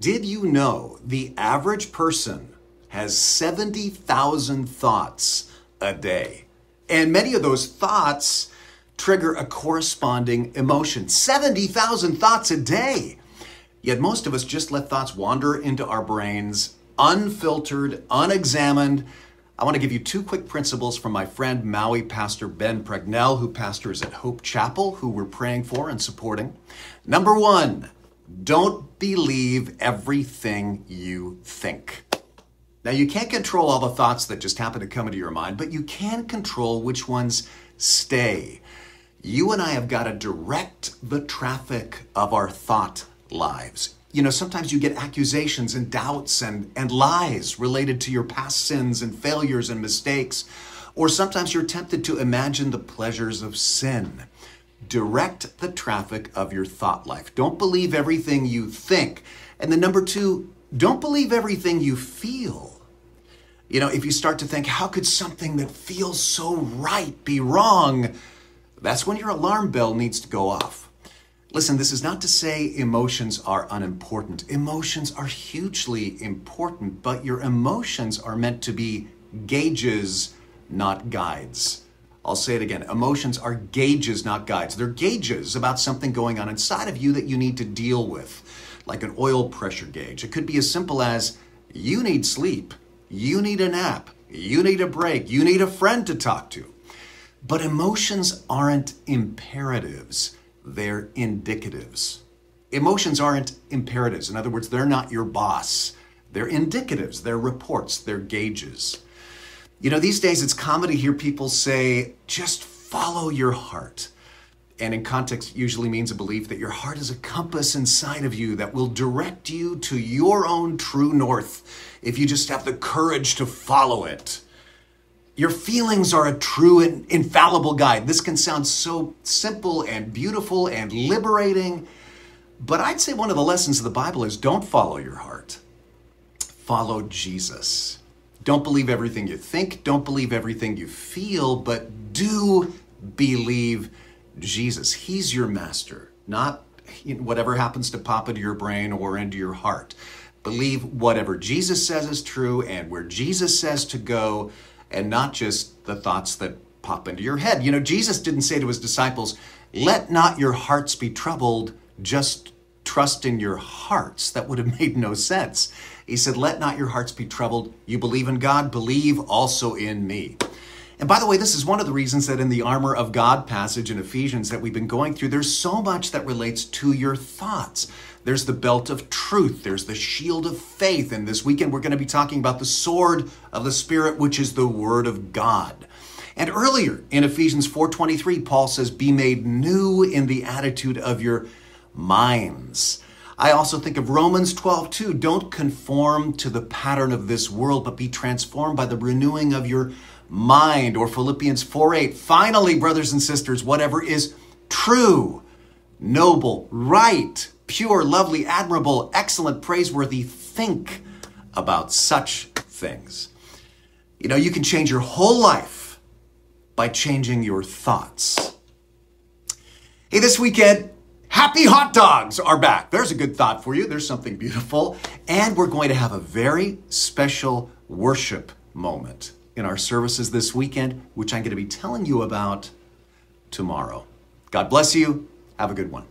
Did you know the average person has 70,000 thoughts a day? And many of those thoughts trigger a corresponding emotion. 70,000 thoughts a day. Yet most of us just let thoughts wander into our brains, unfiltered, unexamined. I want to give you two quick principles from my friend Maui pastor Ben Pregnell, who pastors at Hope Chapel, who we're praying for and supporting. Number one, don't believe everything you think. Now, you can't control all the thoughts that just happen to come into your mind, but you can control which ones stay. You and I have got to direct the traffic of our thought lives. You know, sometimes you get accusations and doubts and lies related to your past sins and failures and mistakes. Or sometimes you're tempted to imagine the pleasures of sin. Direct the traffic of your thought life. Don't believe everything you think. And then number two, don't believe everything you feel. You know, if you start to think, how could something that feels so right be wrong? That's when your alarm bell needs to go off. Listen, this is not to say emotions are unimportant. Emotions are hugely important, but your emotions are meant to be gauges, not guides. I'll say it again. Emotions are gauges, not guides. They're gauges about something going on inside of you that you need to deal with, like an oil pressure gauge. It could be as simple as you need sleep, you need a nap, you need a break, you need a friend to talk to. But emotions aren't imperatives. They're indicatives. Emotions aren't imperatives. In other words, they're not your boss. They're indicatives. They're reports. They're gauges. You know, these days it's common to hear people say, just follow your heart. And in context usually means a belief that your heart is a compass inside of you that will direct you to your own true north if you just have the courage to follow it. Your feelings are a true and infallible guide. This can sound so simple and beautiful and liberating, but I'd say one of the lessons of the Bible is don't follow your heart. Follow Jesus. Don't believe everything you think, don't believe everything you feel, but do believe Jesus. He's your master, not whatever happens to pop into your brain or into your heart. Believe whatever Jesus says is true and where Jesus says to go, and not just the thoughts that pop into your head. You know, Jesus didn't say to his disciples, let not your hearts be troubled, just trust in your hearts. That would have made no sense. He said, let not your hearts be troubled. You believe in God, believe also in me. And by the way, this is one of the reasons that in the armor of God passage in Ephesians that we've been going through, there's so much that relates to your thoughts. There's the belt of truth. There's the shield of faith. And this weekend, we're going to be talking about the sword of the Spirit, which is the word of God. And earlier in Ephesians 4:23, Paul says, be made new in the attitude of your minds. I also think of Romans 12:2. Don't conform to the pattern of this world, but be transformed by the renewing of your mind. Or Philippians 4:8. Finally, brothers and sisters, whatever is true, noble, right, pure, lovely, admirable, excellent, praiseworthy, think about such things. You know, you can change your whole life by changing your thoughts. Hey, this weekend, happy hot dogs are back. There's a good thought for you. There's something beautiful. And we're going to have a very special worship moment in our services this weekend, which I'm going to be telling you about tomorrow. God bless you. Have a good one.